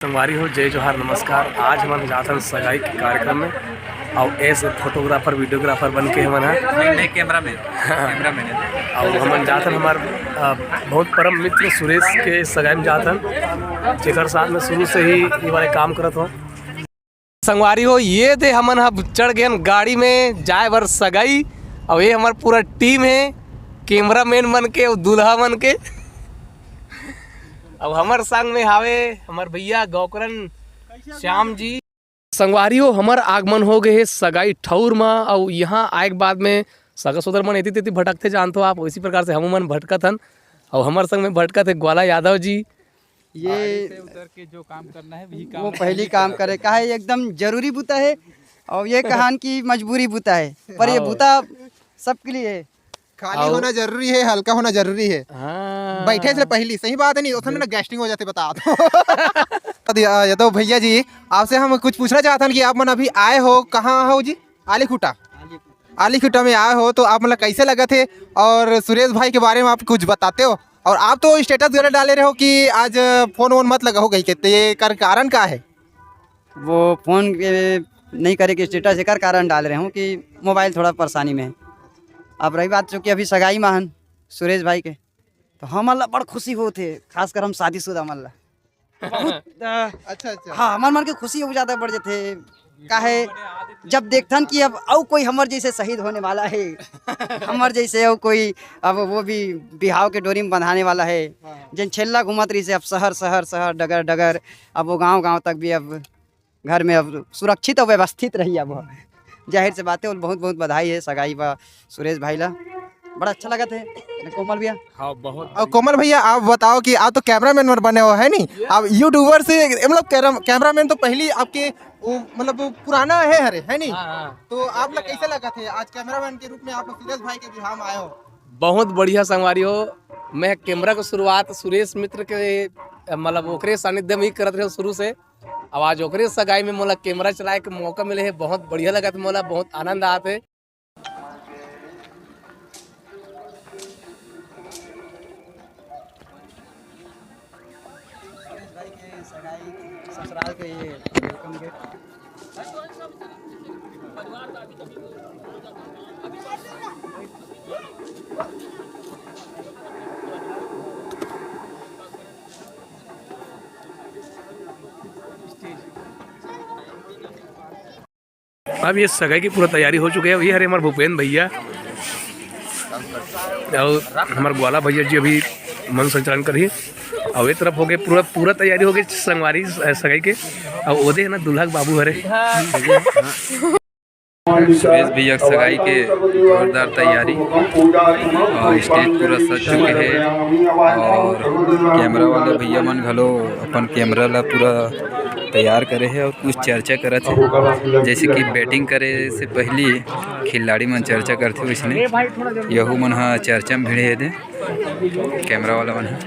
संगवारी हो, जय जोहार, नमस्कार। आज हम जाते हैं सगाई के कार्यक्रम में और ऐसे फोटोग्राफर वीडियोग्राफर बन के हम कैमरामैन और हम जाते हैं हमारे बहुत परम मित्र सुरेश के सगाई में जाते हैं, जेकर साथ में शुरू से ही ये वाले काम करत हो। संगवारी हो, ये दे हमन हम चढ़ गए गाड़ी में जाए बर सगाई और ये हमार पूरा टीम है, कैमरामैन बन के और दूल्हा बन के। अब हमार संग में हावे हमार भैया गौकरन श्याम जी। संगवारी हो, हमार आगमन हो गए है सगाई ठौर में और यहाँ आए के बाद में सगा सोदर मन एती तेती भटकते जानते हो आप, इसी प्रकार से हम मन भटकत हन और हमार संग में भटकत है ग्वाला यादव जी। ये उतर के जो काम करना है वही काम वो पहली काम करे का है, एकदम जरूरी बुता है और ये कहान की मजबूरी बुता है, पर ये बुता सबके लिए है। खाली होना जरूरी है, हल्का होना जरूरी है। हाँ। बैठे से पहली सही बात है, नहीं उसमें ना गैस्ट्रिंग हो जाते बता दो। ये तो भैया जी आपसे हम कुछ पूछना चाहते हैं कि आप मन अभी आए हो, कहाँ हो जी? आली खुटा में आए हो, तो आप मतलब कैसे लगा थे और सुरेश भाई के बारे में आप कुछ बताते हो? और आप तो स्टेटस वगैरह डाले रहे हो कि आज फोन वोन मत लगा हो गई, कहते ये कारण का है? वो फोन नहीं करे कि स्टेटस एक कारण डाल रहे हूँ कि मोबाइल थोड़ा परेशानी में है। अब रही बात चूँकि अभी सगाई महान सुरेश भाई के, तो हम अल्लाह बड़ खुशी होते, खासकर हम शादीशुदा मल्ला बहुत अच्छा हाँ, हमार मन के खुशी हो ज़्यादा बढ़ जाते काहे जब देखथन कि अब और कोई हमर जैसे शहीद होने वाला है, हमर जैसे और कोई अब वो भी बिहाव के डोरी में बंधाने वाला है, जिन छेल्ला घूमत रही से अब शहर डगर डगर, अब वो गांव तक भी अब घर में अब सुरक्षित और व्यवस्थित रही। अब जाहिर से बात है, और बहुत बहुत बधाई है सगाई बा सुरेश भाई ला, बड़ा अच्छा लगा थे कोमल भैया। हाँ बहुत। और कोमल भैया आप बताओ कि आप तो कैमरामैन बने हो है नहीं, आप यूट्यूबर से मतलब कैमरामैन तो पहली आपके मतलब पुराना है नहीं? हाँ। तो आप लोग कैसे लगा थे आज कैमरामैन के रूप में आप सुरेश भाई के विवाह में आए हो? बहुत बढ़िया संगवारी हो। मैं कैमरा की शुरुआत सुरेश मित्र के मतलब ओकरे सानिध्य में ही करत रहे शुरू से। अब आज ओकरे सगाई में मोला कैमरा चलाए के मौका मिले है, बहुत बढ़िया लगा था, मोला बहुत आनंद आते। ससुराल के ये वेलकम गेट अब ये सगाई की पूरा तैयारी हो चुकी है। ये हरे हमारे भूपेंद्र भैया और हमारे ग्वाला भैया जी अभी मन संचालन करिए और एक तरफ हो गए पूरा तैयारी हो गई संगवारी सगाई के। और ओदे है ना दूल्हा बाबू हरे सुरेश भैया सगाई के जोरदार तैयारी और स्टेज पूरा सज चुके हैं और कैमरा वाले भैया मन घलो अपन कैमरा ला पूरा तैयार करे है और कुछ चर्चा करत है, जैसे कि बैटिंग करे से पहले खिलाड़ी मन चर्चा करते हो, इसने यहू मन हा चर्चा में भिड़े दे कैमरा वाला मन है।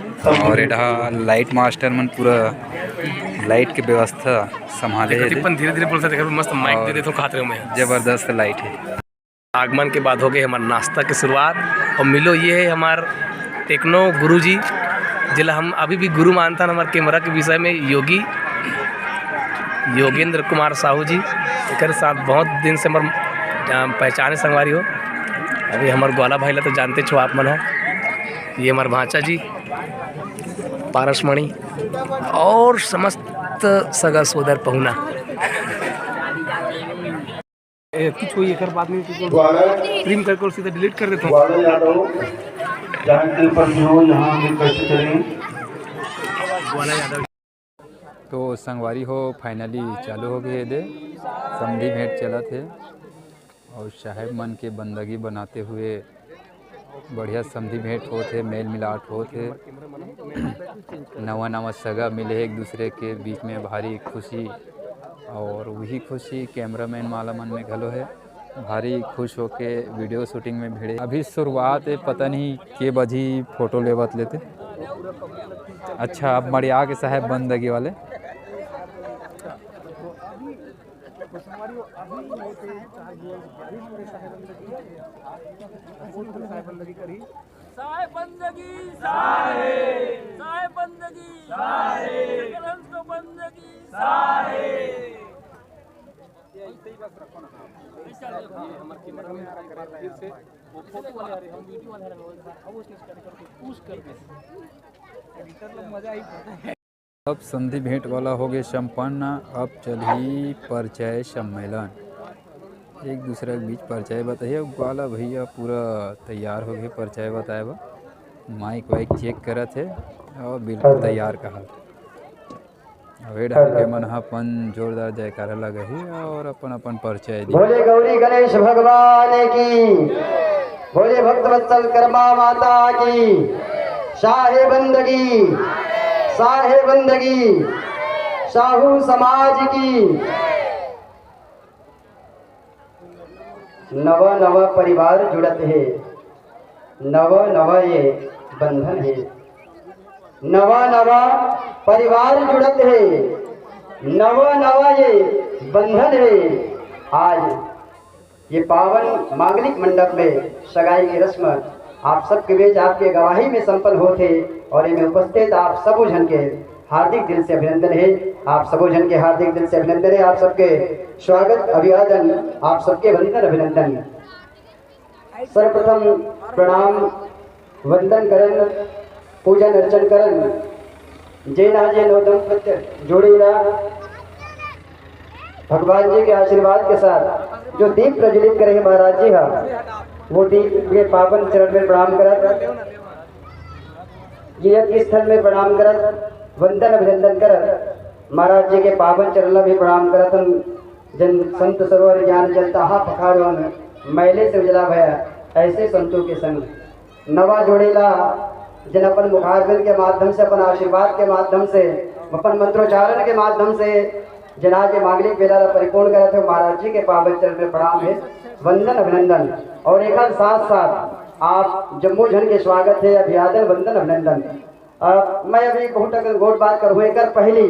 और एडा लाइट मास्टर मन पूरा लाइट के व्यवस्था संभाले है, धीरे बोलते देखो मस्त माइक दे देते खाते में जबरदस्त लाइट है। आगमन के बाद हो गए हमारे नाश्ता की शुरुआत और मिलो ये है हमार टेक्नो गुरु जी, जिला हम अभी भी गुरु मानता है हमारे कैमरा के विषय में, योगेंद्र कुमार साहू जी। एक साथ बहुत दिन से हमारे पहचाने संगवारी हो। अभी हमारे ग्वाला भाई ला तो जानते छो आप मन हो, ये हमारे भांचा जी पारसमणि और समस्त सगा सोदर पहुना। कुछ कोई एक बात नहीं प्रिंट करके सीधा डिलीट कर देता हूँ। तो संगवारी हो फाइनली चालू हो गए दे समधी भेंट चला थे और साहेब मन के बंदगी बनाते हुए बढ़िया समधी भेंट होते, मेल मिलाट होते, नवा सगा मिले एक दूसरे के बीच में, भारी खुशी। और वही खुशी कैमरामैन वाला मन में घलो है, भारी खुश होके वीडियो शूटिंग में भिड़े। अभी शुरुआत है, पता नहीं के बजी फोटो लेवत लेते। अच्छा अब मड़िया के साहेब बंदगी वाले साहेब बंदगी अब संधि भेंट वाला हो गए संपन्न। अब चली परिचय सम्मेलन। एक दूसरे के बीच परिचय बताइए। वाला भैया पूरा तैयार हो गए परिचय बताए बा। माइक वाइक चेक करत है और बिल्कुल तैयार कहा। अवे ढंग के मन अपन जोरदार जयकारा लगे ही और अपन अपन परिचय दी। भोले गौरी गणेश भगवान की, भोले भक्त वत्सल कर्मा माता की, शाहे बंदगी, साहे बंदगी, शाहू समाज की। नवा नवा परिवार जुड़त है, नवा नवा ये बंधन है। नवा नवा परिवार जुड़त है, नवा नवा ये बंधन है। आज ये पावन मांगलिक मंडप में सगाई की रस्म आप सबके बीच आपके गवाही में संपन्न होते और इनमें उपस्थित आप सबो जन के हार्दिक दिल से अभिनंदन है। आप सबो जन के हार्दिक दिल से अभिनंदन है। आप सबके स्वागत अभिवादन, आप सबके वंदन अभिनंदन। सर्वप्रथम प्रणाम वंदन करन, पूजन अर्चन करन। जेना जे नो दंपत्य जोड़ेगा भगवान जी के आशीर्वाद के साथ जो दीप प्रज्वलित करे महाराज जी हा, वो दीप के पावन चरण में प्रणाम करत, यज्ञ स्थल में प्रणाम करत, वंदन अभिनंदन करत, महाराज जी के पावन चरण में प्रणाम करत। जन संत सरोवर ज्ञान जलता हा पखाड़वन, मैले से उजला भया ऐसे संतों के संग। नवा जोड़ेला जन अपन मुखारबिंद के माध्यम से, अपन आशीर्वाद के माध्यम से, अपन मंत्रोच्चारण के माध्यम से जना के मांगलिक बेला परिपूर्ण करते हो। महाराज जी के पावन चरण में प्रणाम है, वंदन अभिनंदन। और एक साथ साथ आप जम्मू जन के स्वागत है, अभिवादन वंदन अभिनंदन। मैं अभी बहुत गोट बात करूँ। एक पहली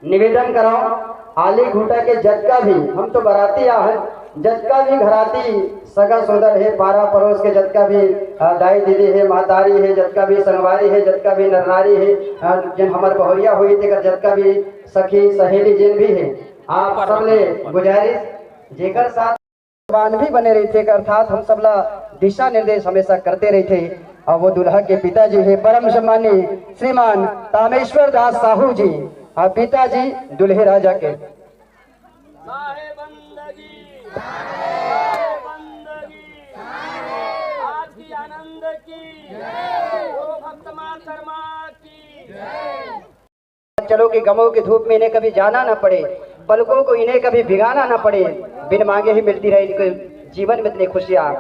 निवेदन कराऊं, आली घूटा के जटका भी, हम तो बराती आहन, जटका भी घराती सगा सोदर है, पारा पड़ोस के जटका भी दाई दीदी है, महतारी है, जटका भी संगवारी है, जटका भी नरनारी है, जन हमार बहुरिया हुई थी जटका भी सखी सहेली जिन भी है। आप सबने गुजारिश जेकर साथ भगवान भी बने रहे थे, अर्थात हम सबला दिशा निर्देश हमेशा करते रहे थे। और वो दुल्हा के पिताजी है परम सम्मानी श्रीमान तामेश्वर दास साहू जी, और पिताजी दुल्हे राजा के। चलो कि गमों की धूप में इन्हें कभी जाना ना पड़े, पलकों को इन्हें कभी भिगाना ना पड़े, बिन मांगे ही मिलती रहे इनको जीवन में इतनी खुशियाँ,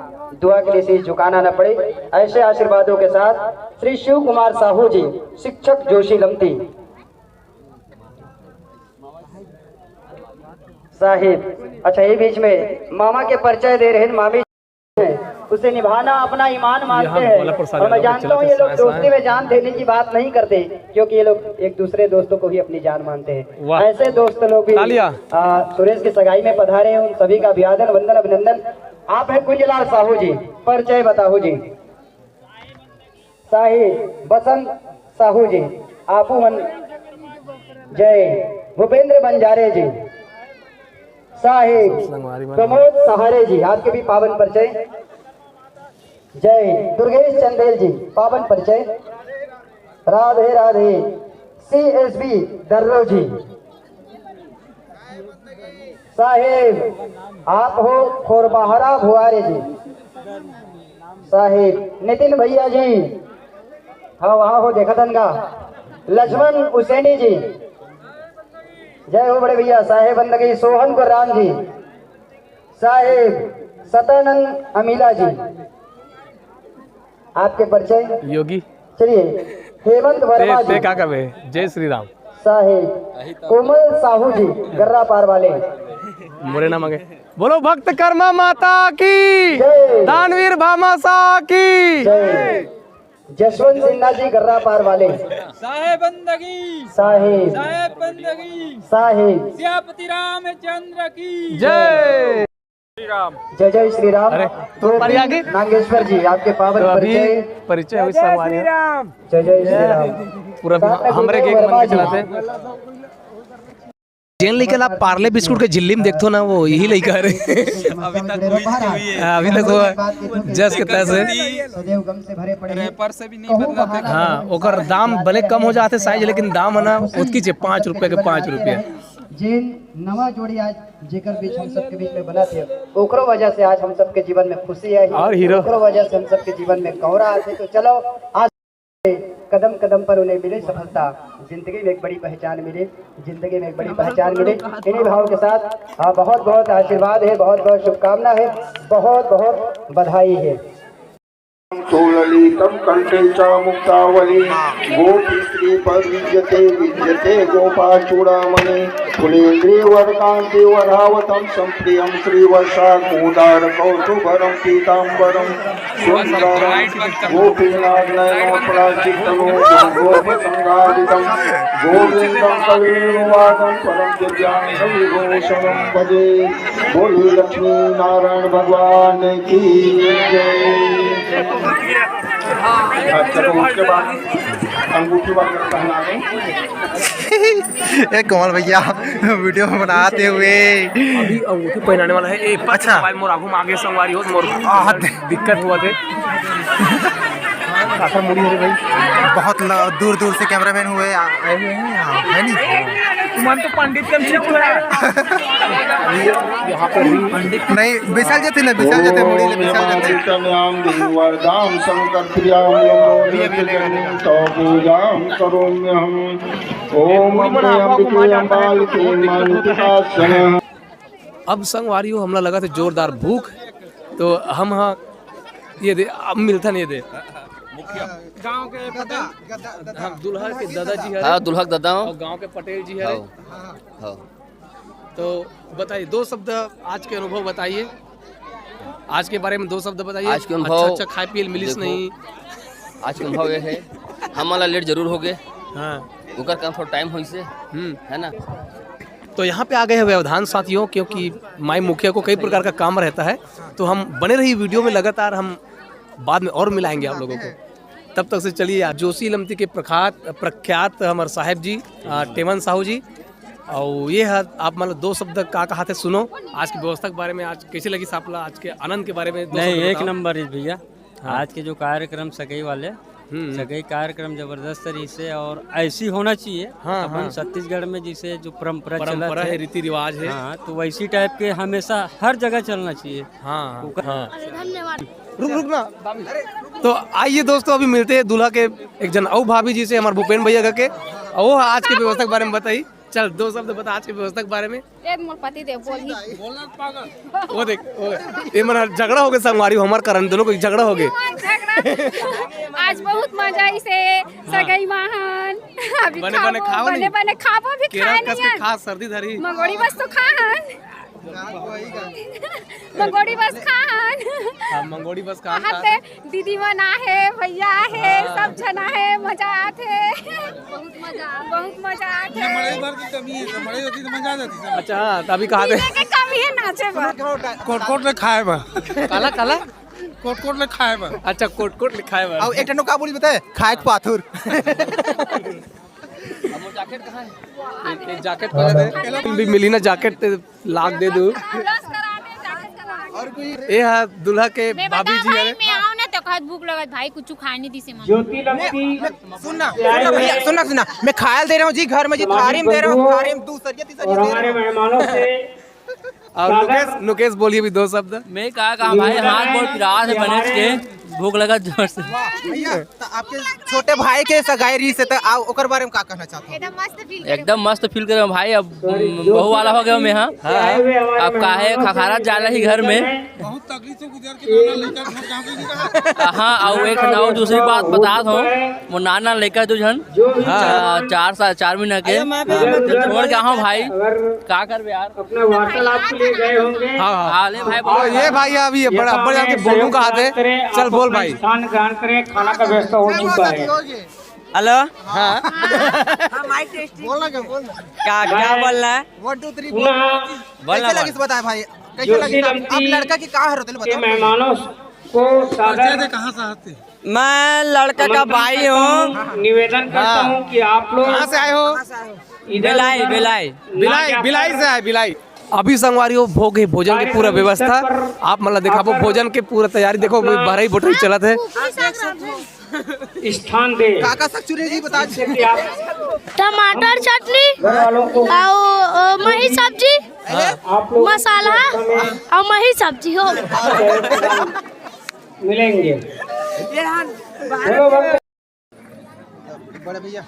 दुआ के लिए से झुकाना ना पड़े। ऐसे आशीर्वादों के साथ श्री शिव कुमार साहू जी, शिक्षक जोशी लमती साहिब। अच्छा, ये बीच में मामा के परिचय दे रहे हैं, मामी उसे निभाना अपना ईमान मानते हैं। और मैं जानता हूँ ये लोग दोस्ती में जान देने की बात नहीं करते, क्योंकि ये लोग एक दूसरे दोस्तों को ही अपनी जान मानते हैं। ऐसे दोस्त लोग भी सुरेश की सगाई में पधारे हैं, उन सभी का अभिवादन वंदन अभिनंदन। आप हैं कुंजलाल साहू जी, परिचय बताहू जी। साहिब बसंत साहू जी, आपू मन जय। भूपेंद्र बंजारे जी, साहिब प्रमोद सहारे जी, आपके भी पावन परिचय जय। दुर्गेश चंदेल जी, पावन परिचय राधे राधे। CSB दर्रो जी, साहिब आप हो खोरबाहरा भुआरे जी, साहिब नितिन भैया जी, हाँ वहाँ हो देखा दनगा। लक्ष्मण हुसैनी जी, जय हो बड़े भैया। साहेब बंदगी सोहन को राम जी, साहेब सतानंद अमीला जी, आपके परिचय योगी। चलिए हेमंत वर्मा जी, का कवे जय श्री राम। साहेब कोमल साहू जी, गर्रा पार वाले, मोरे ना मांगे। बोलो भक्त कर्मा माता की जय। दानवीर भामासा की जय। जसवंत सिन्हा जी, गर्रा पार वाले, साहेब बंदगी, साहेब साहेब बंदगी, साहेब सियापति रामचंद्र की जय। राम। जय जय श्री राम। अरे तो पर आगे नागेश्वर जी आपके पावन तो अभी परिचय। परिचय हुई संगवारी हो। जय जय श्री राम। पूरा हमरे के एक मन के चलाते जेन लइका आप पार्ले बिस्कुट के झिल्ली में देखो ना वो यही लइका रे अभी तक वो जस के तस सदैव गम से भरे पड़े हैं। रैपर से भी नहीं बदलाते। हाँ ओकर दाम भले कम हो जाते साइज लेकिन दाम है ना उतकी चे 5 रुपए के 5 रुपए। जिन नवा जोड़ी आज जेकर बीच हम सबके बीच में बना थे ओकरो वजह से आज हम सबके जीवन में खुशी आई और हीरो। ओकरो वजह से हम सबके जीवन में गौरव आते। तो चलो आज कदम कदम पर उन्हें मिले सफलता, जिंदगी में एक बड़ी पहचान मिले, जिंदगी में एक बड़ी पहचान मिले। इन्हीं भाव के साथ बहुत बहुत आशीर्वाद है, बहुत बहुत शुभकामना है, बहुत बहुत बधाई है। ललितम कंठे च मुक्तावली गोपी श्री पर विद्यते गोपाचूड़ामणि फुलेन्द्रियवरकान्ति वरावतं संप्रियं श्रीवर्षा कूदार कौतुभरं पीताम्बरं सुन्दरं गोपीनाथनयनोपराजितं गोपसंगादितं गोविन्दं कविर्वादं परं दिव्यां रविभूषणं भजे। बोली लक्ष्मी नारायण भगवान की जय। चलो उसके बाद अंगूठी वगैरह पहना दें। कमल भैया वीडियो बनाते हुए अभी अंगूठी पहनाने वाला है। अच्छा मोर आगू में आगे संगवारी हो मोर दिक्कत हुआ थे आखिर मुड़ी है भाई। बहुत दूर दूर से कैमरामैन हुए आए हुए हैं यहाँ, है नहीं मन तो पंडित कम से यहाँ पे पंडित नहीं विशाल जाते ना विशाल जाते मुड़ी ले विशाल जाते कन्याम देवरदाम शंकर प्रियाम नमो तो पूजाम करोम्यहम ओम अंबिके अम्बालिके मंत्रिकासन। अब संगवारी हो हमला लगा थे जोरदार भूख तो हम हाँ ये दे अब मिलता नहीं दे गांव के हम दुल्हा के दादाजी है। हाँ दुल्हा दादा और गांव के पटेल जी है। तो बताइए 2 शब्द आज के अनुभव बताइए, आज के बारे में 2 शब्द बताइए। आज के अनुभव अच्छा खाए पिए मिलिस नहीं। आज के अनुभव ये है हमारा लेट जरूर हो गए हाँ उकर काम थोड़ा टाइम हो से है ना। तो यहाँ पे आ गए हैं व्यवधान साथियों, क्योंकि माई मुखिया को कई प्रकार का काम रहता है तो हम बने रही वीडियो में लगातार, हम बाद में और मिलाएंगे आप लोगों को। तब तक से चलिए जोशी लमती के प्रख्यात हमारे साहेब जी टेमन साहू जी और ये है आप मतलब 2 शब्द का कहा थे सुनो आज की व्यवस्था के बारे में। आज कैसे लगी सापला आज के आनंद के बारे में 2 नहीं शब्द एक बताओ। नंबर है भैया। आज के जो कार्यक्रम सगाई वाले सगाई कार्यक्रम जबरदस्त तरीके से और ऐसी होना चाहिए। हाँ, अपन हाँ। छत्तीसगढ़ में जिसे जो परंपरा परंपरा है, रीति रिवाज है। हाँ तो वैसी टाइप के हमेशा हर जगह चलना चाहिए। हाँ हाँ रुक ना तो आइए दोस्तों अभी मिलते हैं दूल्हा के एक जन औ भाभी जी से हमारे भूपेन भैया के और वो आज की व्यवस्था के बारे में बताइए। चल 2 शब्द बता आज की व्यवस्था के बारे में। पति देव बोल वो देख ये मना झगड़ा हो गया संगवारी हमारे कारण दोनों को झगड़ा हो गया। आज बहुत मजा आई से सगाई महान अभी बने बने खाओ नहीं। बने खाबो भी केरा खाए कस के खा सर्दी धरी मंगोड़ी बस तो खान मंगोड़ी बस खान हाँ, मंगोड़ी बस खा आते दीदी मन है भैया है सब जना है मजा आते बहुत मजा आते अच्छा हाँ तो अभी कहा थे के कमी है नाचे पर कोट ले खाए बा काला काला कोट ले खाए बा। अच्छा कोट लिखा है अब एक टनो का बोली बताए खाए के पाथुर जैकेट कहाँ है? जैकेट पहले भी मिली ना जैकेट लाख दे दो। ये है दूल्हा के भाभी जी है। मैं आऊं ना तो कहत भूख लगत भाई कुछ खाए नहीं दिसे मन सुनना भैया सुनना मैं खायल दे रहा हूँ जी घर में जी थारी में दे रहा हूँ थारी में 2 सरिया 3 सरिया दे रहा हूँ। और नुकेश बोलिए भी 2 शब्द। मैं कहा भाई हाथ बहुत पिरात है बने के भूख लगा जोर से। भैया तो आपके छोटे भाई के सगाई री से तो आप ओकर बारे में का कहना चाहते हो? एकदम मस्त फील एकदम मस्त फील कर भाई। अब बहू वाला हो गया मैं यहाँ अब काहे खखारा जाला ही घर में। बहुत तकलीफ से गुजर के नाना लेकर हाँ और एक और दूसरी बात बता दो वो नाना लेकर जो जन 4 महीना के छोड़ के आओ भाई का कर यार अपना वार्तालाप के लिए गए होंगे। हाँ भाई ये भाई अभी बड़ा बड़ा के बोलू का हाथ है। चल बोल भाई। ग्रहण करें खाना का व्यवस्था हो चुका है। हेलो हाँ बोलना क्या बोलना क्या बोल रहा है? 1 2 3 बोलना कैसे लगी बताए भाई कैसे लगी आप लड़का की कहाँ होते बताओ मेहमानों को सादर कहाँ से आते? मैं लड़का का भाई हूँ। निवेदन करता हूँ कि आप लोग कहाँ से आए हो? बिलाई बिलाई बिलाई से आए, बिलाई। अभी संगवारियों भोग है, भोजन की पूरा व्यवस्था आप मतलब दिखाबो, भोजन के पूरा तैयारी देखो, बारह बोटल चलत है। स्थान दे। काका सचुरे जी बता दीजिए। टमाटर चटनी और मही सब्जी, मसाला और मही सब्जी हो। मिलेंगे। बड़े भैया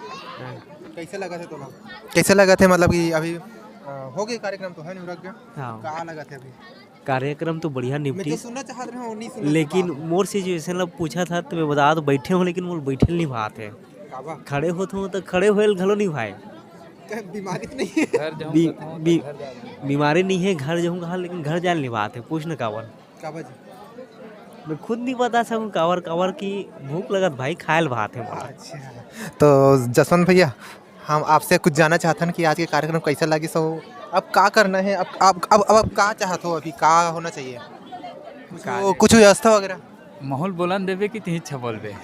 कैसे लगा थे तुम्हें? कैसे लगा थे मतलब कि अभी हो गए कार्यक्रम तो है नहीं रख गया? हाँ। कहाँ लगा थे अभी? कार्यक्रम तो बढ़िया मैं निपटी, तो सुनना चाह रहा हूँ नहीं सुनना लेकिन मोर सिचुएशन ला पूछा था तो मैं बता दो बैठे हो, लेकिन मोर बैठे नहीं भाते काबा खड़े होते हो तो खड़े होल घलो नहीं भाई। बीमारी तो नहीं है? बीमारी नहीं है, घर जाऊँगा लेकिन घर जान नहीं भाते, पूछ न कावर। काबा जी मैं खुद नहीं बता सकूँ कावर कावर की भूख लगत भाई, खायल भात है। अच्छा तो जसवंत भैया हम आपसे कुछ जानना चाहते हैं कि आज के कार्यक्रम कैसा लगे सो अब क्या करना है, अब क्या चाहते हो, अभी क्या होना चाहिए, कुछ व्यवस्था वगैरह? माहौल बोलन देवे कि तीन इच्छा बोलबे।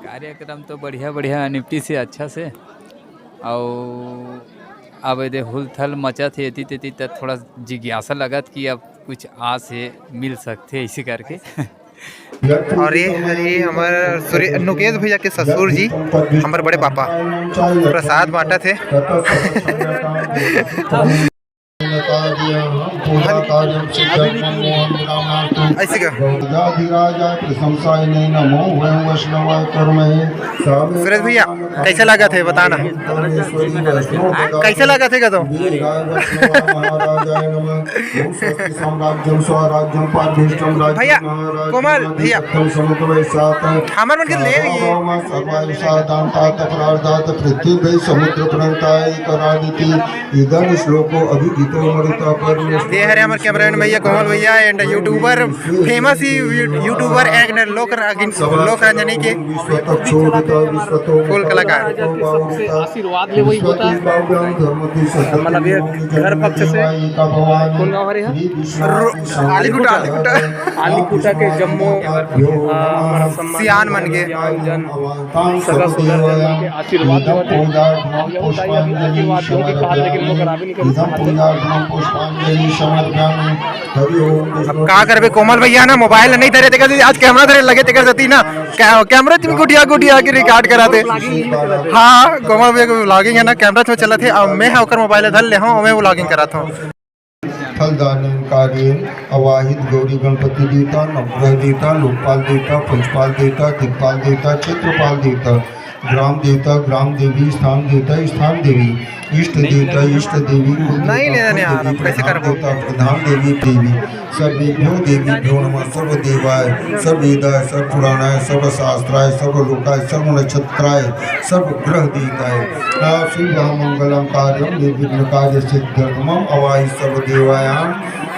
कार्यक्रम तो बढ़िया बढ़िया निपटी से अच्छा से, और अब यदि हुल थल मचा थे एती तेती तब थोड़ा जिज्ञासा लगत कि अब कुछ आस है मिल सकते इसी करके। और ये हमारे नुकेश भैया के ससुर जी हमारे बड़े पापा प्रसाद बांटा थे। ऐसे का सुरेश भैया कैसे लगा थे बताना, कैसे लगा थे तो? भैया कोमल भैया हमारे मन के ले ये हरे हमारे कैमरामैन भैया कोमल भैया and YouTuber famous he YouTuber and लोक रंजनी के फुल कलाकार। आशीर्वाद ले वही होता है मतलब ये घर पक्ष से कौन गाँव है यहाँ? आलीकुटा के जम्मू सियान मन के सगा सुधर के आशीर्वाद का करबे कोमल भैया ना मोबाइल नहीं धरे थे, आज कैमरा धरे लगे थे करती ना कैमरा तुम गुटिया गुटिया के रिकॉर्ड कराते। हाँ कोमल भैया को व्लॉगिंग है ना, कैमरा में चला थे अब मैं होकर मोबाइल धर ले हूँ, मैं व्लॉगिंग कराता हूँ। फलदान कार्य अवाहित गौरी गणपति देवता, नवग्रह देवता, लोकपाल देवता, पंचपाल देवता, दिक्पाल देवता, क्षेत्रपाल देवता, ग्राम देवता, ग्राम देवी, स्थान देवता, स्थान देवी, इष्ट देवता, इष्ट देवी, प्रधान देवी देवी, सर्वेभ्यो देवीभ्यो नमः, सर्वदेवाय, सर्ववेदाय, सर्वपुराणाय, सर्वशास्त्राय, सर्वलोकाय, सर्वनक्षत्राय, सर्वग्रह देवताय, शुभमंगलम कार्यम निर्विघ्न कार्य सिद्ध्यर्थमम अवाहि सर्वदेवायां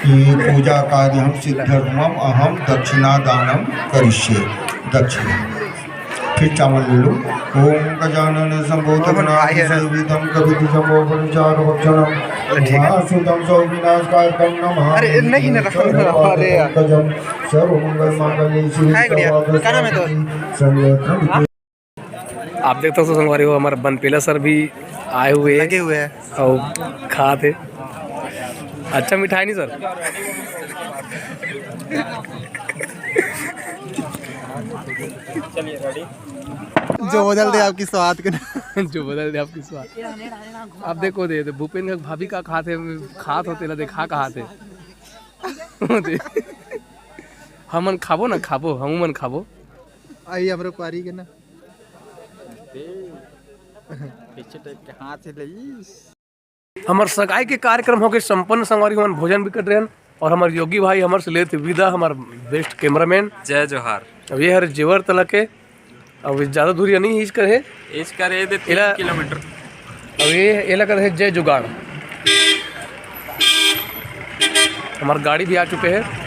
पूजा कार्यम सिद्ध्यर्थमम अहम दक्षिणादानम करिष्ये। दक्षिणा फिर चावल ले लो। ओम गजानन संभूतगणाधिसेवितं कवितुजमोपचारभक्षणं महासुतं सौविनाशकारकं नमः। अरे नहीं ना अरे सर्वमंगलमांगल्ये शिवे आप देखते हो संगवारी हो हमारे बनपेला सर भी आए हुए लगे हुए हैं और खा थे। अच्छा मिठाई नहीं सर? जो बदल दे आपकी स्वाद के जो बदल दे आपकी स्वाद। अब देखो दे भूपेंद्र भाभी का खाते होते ला देखा कहा थे हमन खाबो ना खाबो हम मन खाबो आई हमरे पारी के ना हमार सगाई के कार्यक्रम होके संपन्न संगवारी हमन भोजन भी कर रहे हैं और हमारे योगी भाई हमारे से लेते विदा, हमार बेस्ट कैमरामैन जय जोहार। अब ये हर जेवर तला के अब ज़्यादा दूरी नहीं इस करे 3 किलोमीटर। अब ये लगा है जय जुगाड़। हमारी गाड़ी भी आ चुके हैं।